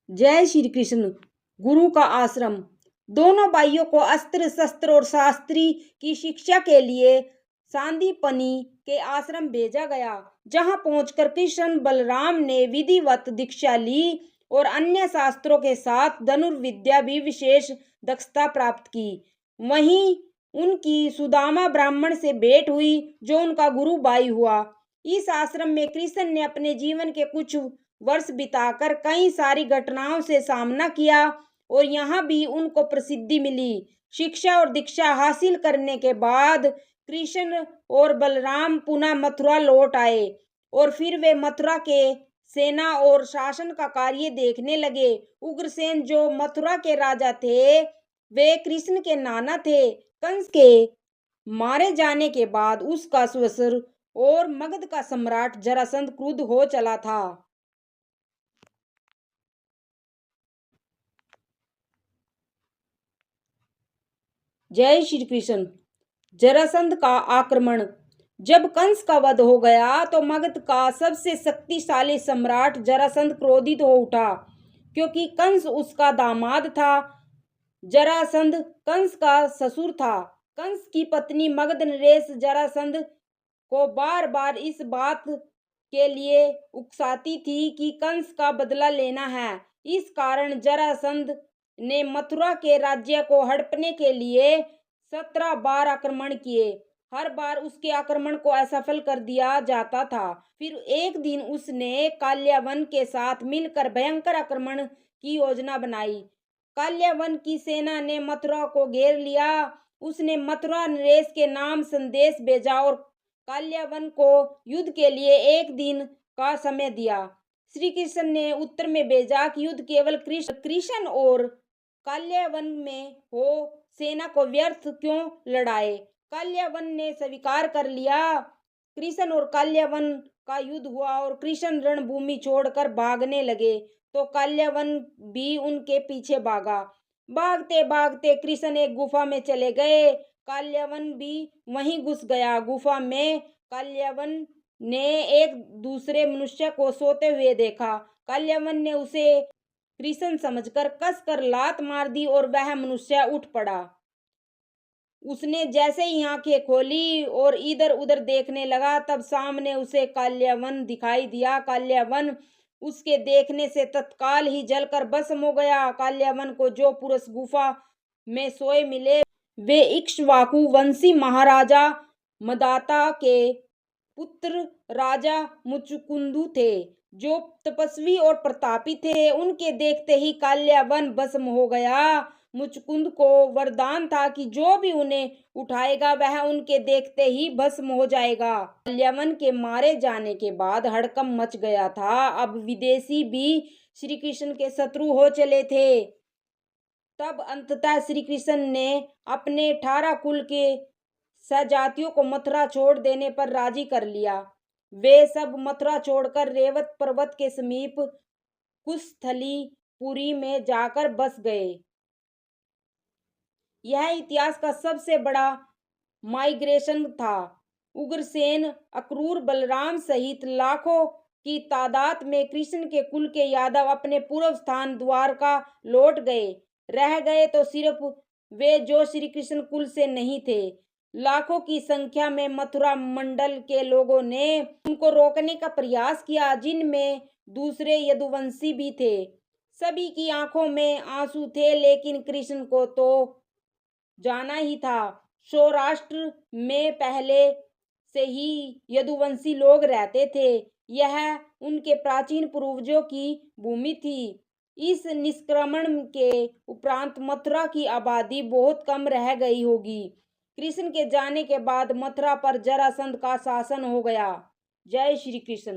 जय श्री कृष्ण। गुरु का आश्रम। दोनों भाइयों को अस्त्र शस्त्र और शास्त्री की शिक्षा के लिए सांदीपनी के आश्रम भेजा गया, जहां पहुंचकर कृष्ण बलराम ने विधिवत दीक्षा ली और अन्य शास्त्रों के साथ धनुर्विद्या भी विशेष दक्षता प्राप्त की। वहीं उनकी सुदामा ब्राह्मण से भेंट हुई, जो उनका गुरु भाई हुआ। इस आश्रम में कृष्ण ने अपने जीवन के कुछ वर्ष बिताकर कई सारी घटनाओं से सामना किया और यहाँ भी उनको प्रसिद्धि मिली। शिक्षा और दीक्षा हासिल करने के बाद कृष्ण और बलराम पुनः मथुरा लौट आए और फिर वे मथुरा के सेना और शासन का कार्य देखने लगे। उग्रसेन, जो मथुरा के राजा थे, वे कृष्ण के नाना थे। कंस के मारे जाने के बाद उसका ससुर और मगध का सम्राट जरासंध क्रुद्ध हो चला था। जय श्री कृष्ण। जरासंध का आक्रमण। जब कंस का वध हो गया तो मगध का सबसे शक्तिशाली सम्राट जरासंध क्रोधित हो उठा, क्योंकि कंस उसका दामाद था। जरासंध कंस का ससुर था। कंस की पत्नी मगध नरेश जरासंध को बार बार इस बात के लिए उकसाती थी कि कंस का बदला लेना है। इस कारण जरासंध ने मथुरा के राज्य को हड़पने के लिए 17 बार आक्रमण किए। हर बार उसके आक्रमण को असफल कर दिया जाता था। फिर एक दिन उसने काल्यावन के साथ मिलकर भयंकर आक्रमण की योजना बनाई। काल्यावन की सेना ने मथुरा को घेर लिया। उसने मथुरा नरेश के नाम संदेश भेजा और काल्यावन को युद्ध के लिए एक दिन का समय दिया। श्री कृष्ण ने उत्तर में भेजा कि युद्ध केवल कृष्ण और काल्यावन में हो, सेना को व्यर्थ क्यों लड़ाए। काल्यावन ने स्वीकार कर लिया। कृष्ण और काल्यावन का युद्ध हुआ और कृष्ण रणभूमि छोड़कर भागने लगे तो काल्यावन भी उनके पीछे भागा। भागते भागते कृष्ण एक गुफा में चले गए। काल्यावन भी वहीं घुस गया। गुफा में काल्यावन ने एक दूसरे मनुष्य को सोते हुए देखा। काल्यावन ने उसे कृष्ण समझकर कसकर लात मार दी और वह मनुष्य उठ पड़ा। उसने जैसे ही आंखें खोली और इधर उधर देखने लगा, तब सामने उसे काल्यावन दिखाई दिया। काल्यावन उसके देखने से तत्काल ही जलकर भस्म हो गया। काल्यावन को जो पुरुष गुफा में सोए मिले, वे इक्ष्वाकु वंशी महाराजा मदाता के पुत्र राजा मुचकुंदु थे, जो तपस्वी और प्रतापी थे। उनके देखते ही काल्यावन भस्म हो गया। मुचकुंद को वरदान था कि जो भी उन्हें उठाएगा वह उनके देखते ही भस्म हो जाएगा। काल्यावन के मारे जाने के बाद हड़कंप मच गया था। अब विदेशी भी श्री कृष्ण के शत्रु हो चले थे। तब अंततः श्री कृष्ण ने अपने 18 कुल के सजातियों को मथुरा छोड़ देने पर राजी कर लिया। वे सब मथुरा छोड़कर रेवत पर्वत के समीप कुशस्थलीपुरी में जाकर बस गए। यह इतिहास का सबसे बड़ा माइग्रेशन था। उग्रसेन, अक्रूर, बलराम सहित लाखों की तादाद में कृष्ण के कुल के यादव अपने पूर्व स्थान द्वारका लौट गए। रह गए तो सिर्फ वे जो श्री कृष्ण कुल से नहीं थे। लाखों की संख्या में मथुरा मंडल के लोगों ने उनको रोकने का प्रयास किया, जिनमें दूसरे यदुवंशी भी थे। सभी की आंखों में आंसू थे, लेकिन कृष्ण को तो जाना ही था। सौराष्ट्र में पहले से ही यदुवंशी लोग रहते थे। यह उनके प्राचीन पूर्वजों की भूमि थी। इस निष्क्रमण के उपरांत मथुरा की आबादी बहुत कम रह गई होगी। कृष्ण के जाने के बाद मथुरा पर जरासंध का शासन हो गया। जय श्री कृष्ण।